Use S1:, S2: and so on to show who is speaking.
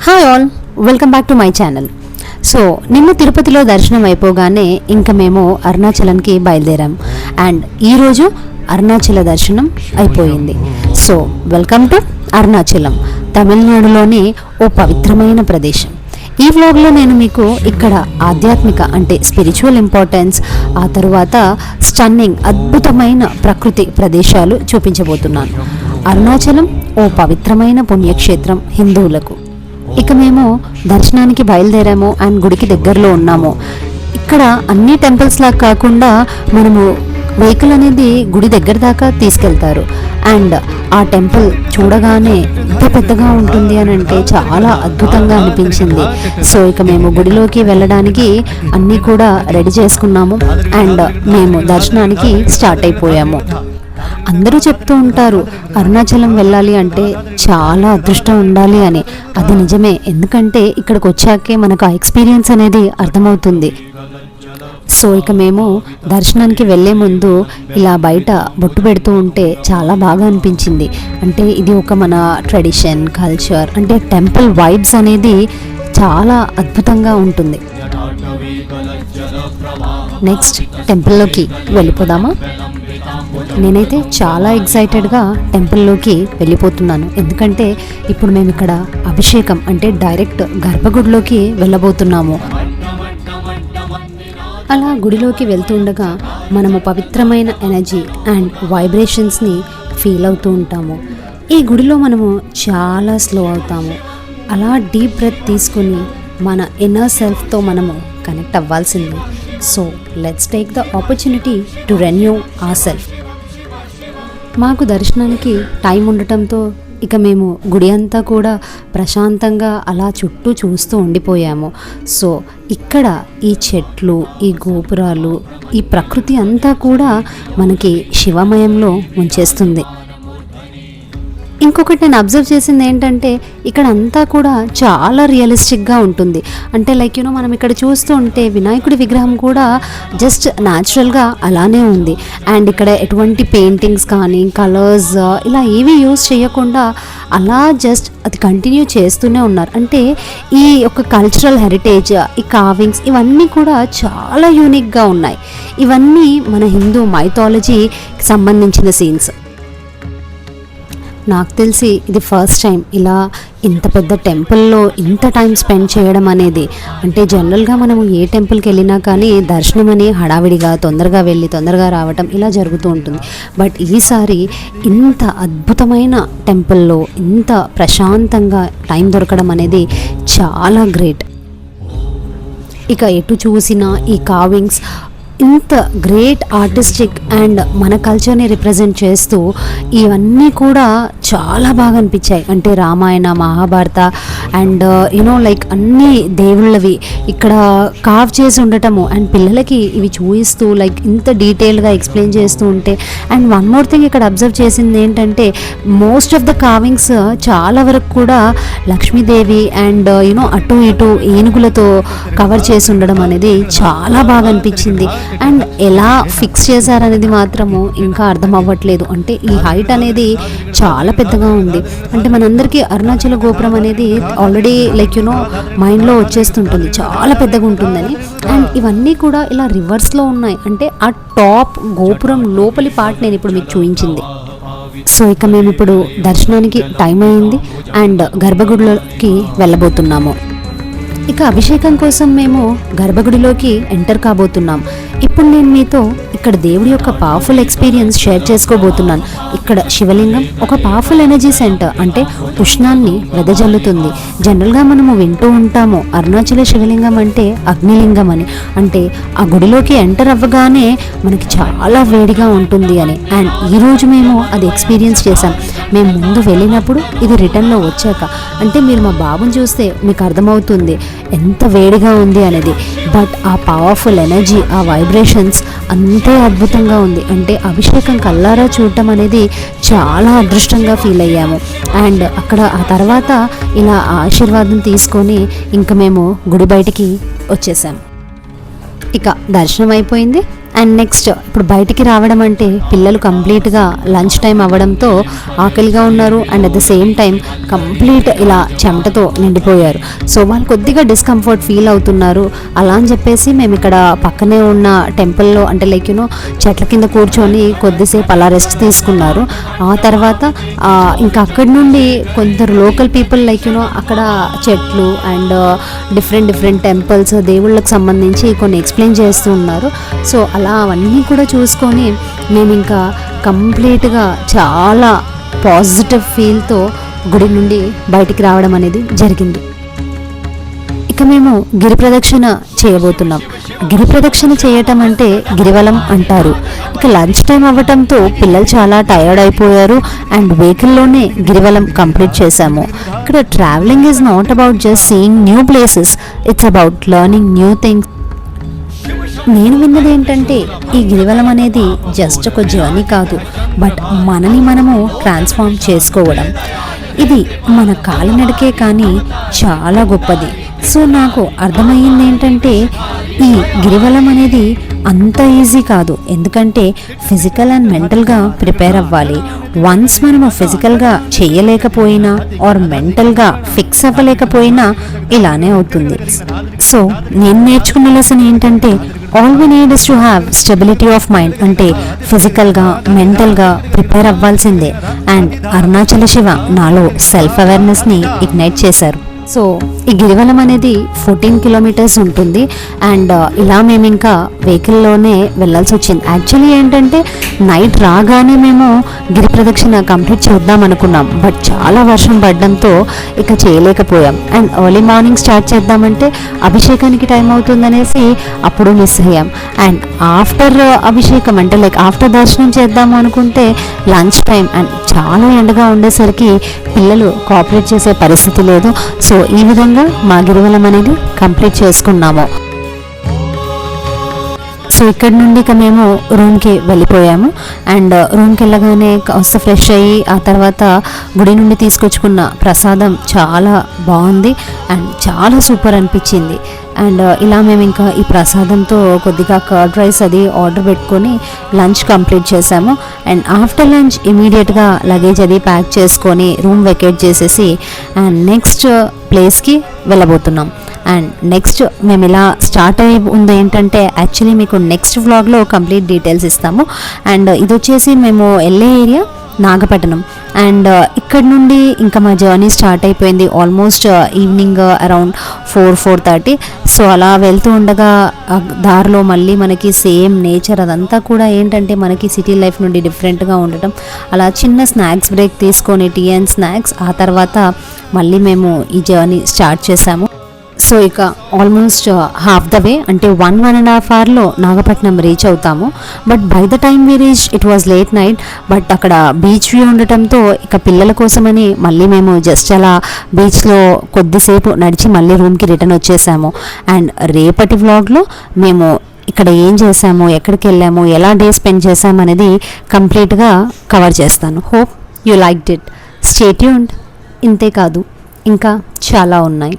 S1: Hi all, welcome back to my channel. So నిన్న తిరుపతిలో దర్శనం అయిపోగానే ఇంకా మేము అరుణాచలంకి బయలుదేరాం అండ్ ఈరోజు అరుణాచల దర్శనం అయిపోయింది. సో వెల్కమ్ టు అరుణాచలం, తమిళనాడులోని ఓ పవిత్రమైన ప్రదేశం. ఈ వ్లాగ్లో నేను మీకు ఇక్కడ ఆధ్యాత్మిక అంటే స్పిరిచువల్ ఇంపార్టెన్స్, ఆ తరువాత స్టన్నింగ్ అద్భుతమైన ప్రకృతి ప్రదేశాలు చూపించబోతున్నాను. అరుణాచలం ఓ పవిత్రమైన పుణ్యక్షేత్రం హిందువులకు. ఇక మేము దర్శనానికి బయలుదేరాము అండ్ గుడికి దగ్గరలో ఉన్నాము. ఇక్కడ అన్ని టెంపుల్స్ లాగా కాకుండా మనము వెహికల్ అనేది గుడి దగ్గర దాకా తీసుకెళ్తారు అండ్ ఆ టెంపుల్ చూడగానే ఎంత పెద్దగా ఉంటుంది అని అంటే చాలా అద్భుతంగా అనిపించింది. సో ఇక మేము గుడిలోకి వెళ్ళడానికి అన్నీ కూడా రెడీ చేసుకున్నాము అండ్ మేము దర్శనానికి స్టార్ట్ అయిపోయాము. అందరూ చెప్తూ ఉంటారు అరుణాచలం వెళ్ళాలి అంటే చాలా అదృష్టం ఉండాలి అని. అది నిజమే, ఎందుకంటే ఇక్కడికి వచ్చాకే మనకు ఆ ఎక్స్పీరియన్స్ అనేది అర్థమవుతుంది. సో ఇక మేము దర్శనానికి వెళ్ళే ముందు ఇలా బయట బొట్టు పెడుతూ ఉంటే చాలా బాగా అనిపించింది. అంటే ఇది ఒక మన ట్రెడిషన్, కల్చర్, అంటే టెంపుల్ వైబ్స్ అనేది చాలా అద్భుతంగా ఉంటుంది. నెక్స్ట్ టెంపుల్లోకి వెళ్ళిపోదామా? నేనైతే చాలా ఎక్సైటెడ్గా టెంపుల్లోకి వెళ్ళిపోతున్నాను, ఎందుకంటే ఇప్పుడు మేము ఇక్కడ అభిషేకం అంటే డైరెక్ట్ గర్భగుడిలోకి వెళ్ళబోతున్నాము. అలా గుడిలోకి వెళ్తుండగా మనము పవిత్రమైన ఎనర్జీ అండ్ వైబ్రేషన్స్ని ఫీల్ అవుతూ ఉంటాము. ఈ గుడిలో మనము చాలా స్లో అవుతాము. అలా డీప్ బ్రెత్ తీసుకుని మన ఇన్నర్ సెల్ఫ్తో మనము కనెక్ట్ అవ్వాల్సింది. So let's take the opportunity to renew our self. మాకు దర్శనానికి టైం ఉండటంతో ఇక మేము గుడి అంతా కూడా ప్రశాంతంగా అలా చుట్టూ చూస్తూ ఉండిపోయాము. సో ఇక్కడ ఈ చెట్లు, ఈ గోపురాలు, ఈ ప్రకృతి అంతా కూడా మనకి శివమయంలో ముంచేస్తుంది. ఇంకొకటి నేను అబ్జర్వ్ చేసింది ఏంటంటే ఇక్కడ అంతా కూడా చాలా రియలిస్టిక్గా ఉంటుంది. అంటే లైక్ మనం ఇక్కడ చూస్తూ ఉంటే వినాయకుడి విగ్రహం కూడా జస్ట్ న్యాచురల్గా అలానే ఉంది అండ్ ఇక్కడ ఎటువంటి పెయింటింగ్స్ కానీ కలర్స్ ఇలా ఏవి యూజ్ చేయకుండా అలా జస్ట్ అది కంటిన్యూ చేస్తూనే ఉన్నారు. అంటే ఈ యొక్క కల్చరల్ హెరిటేజ్, ఈ కార్వింగ్స్ ఇవన్నీ కూడా చాలా యూనిక్గా ఉన్నాయి. ఇవన్నీ మన హిందూ మైథాలజీకి సంబంధించిన సీన్స్. నాకు తెలిసి ఇది ఫస్ట్ టైం ఇలా ఇంత పెద్ద టెంపుల్లో ఇంత టైం స్పెండ్ చేయడం అనేది. అంటే జనరల్గా మనము ఏ టెంపుల్కి వెళ్ళినా కానీ దర్శనం అని హడావిడిగా తొందరగా వెళ్ళి తొందరగా రావటం ఇలా జరుగుతూ ఉంటుంది. బట్ ఈసారి ఇంత అద్భుతమైన టెంపుల్లో ఇంత ప్రశాంతంగా టైం దొరకడం అనేది చాలా గ్రేట్. ఇక ఎటు చూసినా ఈ కార్వింగ్స్ ఇంత గ్రేట్ ఆర్టిస్టిక్ అండ్ మన కల్చర్ని రిప్రజెంట్ చేస్తూ ఇవన్నీ కూడా చాలా బాగా అనిపించాయి. అంటే రామాయణ, మహాభారత అండ్ లైక్ అన్ని దేవుళ్ళవి ఇక్కడ కార్వ్ చేసి ఉండటము అండ్ పిల్లలకి ఇవి చూపిస్తూ లైక్ ఇంత డీటెయిల్గా ఎక్స్ప్లెయిన్ చేస్తూ ఉంటే. అండ్ వన్ మోర్ థింగ్ ఇక్కడ అబ్జర్వ్ చేసింది ఏంటంటే మోస్ట్ ఆఫ్ ద కార్వింగ్స్ చాలా వరకు కూడా లక్ష్మీదేవి అండ్ అటు ఇటు ఏనుగులతో కవర్ చేసి ఉండడం అనేది చాలా బాగా అనిపించింది. అండ్ ఎలా ఫిక్స్ చేశారనేది మాత్రము ఇంకా అర్థం అవ్వట్లేదు. అంటే ఈ హైట్ అనేది చాలా పెద్దగా ఉంది. అంటే మనందరికీ అరుణాచల గోపురం అనేది ఆల్రెడీ లైక్ మైండ్లో వచ్చేస్తుంటుంది చాలా పెద్దగా ఉంటుందని. అండ్ ఇవన్నీ కూడా ఇలా రివర్స్లో ఉన్నాయి. అంటే ఆ టాప్ గోపురం లోపలి పార్ట్ నేను ఇప్పుడు మీకు చూపించింది. సో ఇక మేము ఇప్పుడు దర్శనానికి టైం అయింది అండ్ గర్భగుడిలోకి వెళ్ళబోతున్నాము. ఇక అభిషేకం కోసం మేము గర్భగుడిలోకి ఎంటర్ కాబోతున్నాం. ఇప్పుడు నేను మీతో ఇక్కడ దేవుడి యొక్క పవర్ఫుల్ ఎక్స్పీరియన్స్ షేర్ చేసుకోబోతున్నాను. ఇక్కడ శివలింగం ఒక పవర్ఫుల్ ఎనర్జీ సెంటర్, అంటే ఉష్ణాన్ని వెదజల్లుతుంది. జనరల్గా మనము వింటూ ఉంటాము అరుణాచల శివలింగం అంటే అగ్నిలింగం అని. అంటే ఆ గుడిలోకి ఎంటర్ అవ్వగానే మనకి చాలా వేడిగా ఉంటుంది అని. అండ్ ఈరోజు మేము అది ఎక్స్పీరియన్స్ చేసాం. మేము ముందు వెళ్ళినప్పుడు, ఇది రిటర్న్లో వచ్చాక. అంటే మీరు మా బాబుని చూస్తే మీకు అర్థమవుతుంది ఎంత వేడిగా ఉంది అనేది. బట్ ఆ పవర్ఫుల్ ఎనర్జీ, ఆ వైబ్రేషన్స్ అంతే అద్భుతంగా ఉంది. అంటే అభిషేకం కల్లారా చూడటం అనేది చాలా అదృష్టంగా ఫీల్ అయ్యాము. అండ్ అక్కడ ఆ తర్వాత ఇలా ఆశీర్వాదం తీసుకొని ఇంకా మేము గుడి బయటికి వచ్చేసాము. ఇక దర్శనం అయిపోయింది అండ్ నెక్స్ట్ ఇప్పుడు బయటికి రావడం అంటే పిల్లలు కంప్లీట్గా లంచ్ టైం అవ్వడంతో ఆకలిగా ఉన్నారు and at the same time complete ఇలా చెమటతో నిండిపోయారు. సో వాళ్ళు కొద్దిగా డిస్కంఫర్ట్ ఫీల్ అవుతున్నారు. అలా అని చెప్పేసి మేము ఇక్కడ పక్కనే ఉన్న టెంపుల్లో అంటే లైక్ చెట్ల కింద కూర్చొని కొద్దిసేపు అలా రెస్ట్ తీసుకున్నారు. ఆ తర్వాత ఇంకా అక్కడి నుండి కొందరు లోకల్ పీపుల్ లైక్ అక్కడ చెట్లు అండ్ డిఫరెంట్ టెంపుల్స్ దేవుళ్ళకి సంబంధించి కొన్ని ఎక్స్ప్లెయిన్ చేస్తూ ఉన్నారు. సో అలా అవన్నీ కూడా చూసుకొని మేము ఇంకా కంప్లీట్గా చాలా పాజిటివ్ ఫీల్తో గుడి నుండి బయటికి రావడం అనేది జరిగింది. ఇక మేము గిరి ప్రదక్షిణ చేయబోతున్నాం. గిరి ప్రదక్షిణ చేయటం అంటే గిరివలం అంటారు. ఇక లంచ్ టైం అవ్వటంతో పిల్లలు చాలా టైర్డ్ అయిపోయారు అండ్ వెహికల్లోనే గిరివలం కంప్లీట్ చేశాము. ఇక్కడ travelling is not about just seeing new places, it's about learning new things. నేను విన్నది ఏంటంటే ఈ గిరివలం అనేది జస్ట్ ఒక జర్నీ కాదు, బట్ మనని మనము ట్రాన్స్ఫార్మ్ చేసుకోవడం. ఇది మన కాలినడకే కానీ చాలా గొప్పది. సో నాకు అర్థమయ్యింది ఏంటంటే ఈ గిరివలం అనేది అంత ఈజీ కాదు, ఎందుకంటే ఫిజికల్ అండ్ మెంటల్గా ప్రిపేర్ అవ్వాలి. వన్స్ మనము ఫిజికల్గా చేయలేకపోయినా ఆర్ మెంటల్గా ఫిక్స్ అవ్వలేకపోయినా ఇలానే అవుతుంది. సో నేను నేర్చుకున్న లెసన్ ఏంటంటే all we need is to have stability of mind. అంటే ఫిజికల్గా మెంటల్గా ప్రిపేర్ అవ్వాల్సిందే. అండ్ అరుణాచల శివ నాలో సెల్ఫ్ అవేర్నెస్ని ఇగ్నైట్ చేశారు. సో ఈ గిరివలం అనేది 14 కిలోమీటర్స్ ఉంటుంది అండ్ ఇలా మేము ఇంకా వెహికల్లోనే వెళ్ళాల్సి వచ్చింది. యాక్చువల్లీ ఏంటంటే నైట్ రాగానే మేము గిరి ప్రదక్షిణ కంప్లీట్ చేద్దాం అనుకున్నాం, బట్ చాలా వర్షం పడడంతో ఇక చేయలేకపోయాం. అండ్ ఎర్లీ మార్నింగ్ స్టార్ట్ చేద్దామంటే అభిషేకానికి టైం అవుతుందనేసి అప్పుడు మిస్ అయ్యాం. అండ్ ఆఫ్టర్ అభిషేకం అంటే లైక్ ఆఫ్టర్ దర్శనం చేద్దాము అనుకుంటే లంచ్ టైం అండ్ చాలా ఎండగా ఉండేసరికి పిల్లలు కోఆపరేట్ చేసే పరిస్థితి లేదు. సో ఈ విధంగా మా గిరివలం అనేది కంప్లీట్ చేసుకున్నాము. సో ఇక్కడ నుండి ఇక మేము రూమ్కి వెళ్ళిపోయాము అండ్ రూమ్కి వెళ్ళగానే కాస్త ఫ్రెష్ అయ్యి ఆ తర్వాత గుడి నుండి తీసుకొచ్చుకున్న ప్రసాదం చాలా బాగుంది అండ్ చాలా సూపర్ అనిపించింది. అండ్ ఇలా మేము ఇంకా ఈ ప్రసాదంతో కొద్దిగా కర్డ్ రైస్ అది ఆర్డర్ పెట్టుకొని లంచ్ కంప్లీట్ చేసాము. అండ్ ఆఫ్టర్ లంచ్ ఇమీడియట్గా లగేజ్ అది ప్యాక్ చేసుకొని రూమ్ వెకేట్ చేసేసి అండ్ నెక్స్ట్ ప్లేస్కి వెళ్ళబోతున్నాం. అండ్ నెక్స్ట్ మేము ఇలా స్టార్ట్ అయ్యి ఉంది ఏంటంటే యాక్చువల్లీ మీకు నెక్స్ట్ వ్లాగ్లో కంప్లీట్ డీటెయిల్స్ ఇస్తాము. అండ్ ఇది వచ్చేసి మేము వెళ్ళే ఏరియా నాగపట్నం అండ్ ఇక్కడ నుండి ఇంకా మా జర్నీ స్టార్ట్ అయిపోయింది ఆల్మోస్ట్ ఈవినింగ్ అరౌండ్ 4-4:30. సో అలా వెళ్తూ ఉండగా దారిలో మళ్ళీ మనకి సేమ్ నేచర్ అదంతా కూడా ఏంటంటే మనకి సిటీ లైఫ్ నుండి డిఫరెంట్గా ఉండటం, అలా చిన్న స్నాక్స్ బ్రేక్ తీసుకొని టీ అండ్ స్నాక్స్ ఆ తర్వాత మళ్ళీ మేము ఈ జర్నీ స్టార్ట్ చేసాము. సో ఇక ఆల్మోస్ట్ హాఫ్ ద వే అంటే 1.5 అవర్లో నాగపట్నం రీచ్ అవుతాము. But by the time we reach it was late night. But అక్కడ బీచ్ వ్యూ ఉండటంతో ఇక పిల్లల కోసమని మళ్ళీ మేము జస్ట్ అలా బీచ్లో కొద్దిసేపు నడిచి మళ్ళీ రూమ్కి రిటర్న్ వచ్చేసాము. అండ్ రేపటి వ్లాగ్లో మేము ఇక్కడ ఏం చేసాము, ఎక్కడికి వెళ్ళాము, ఎలా డే స్పెండ్ చేసాము అనేది కంప్లీట్గా కవర్ చేస్తాను. Hope you liked it. Stay tuned. ఇంతే కాదు ఇంకా చాలా ఉన్నాయి.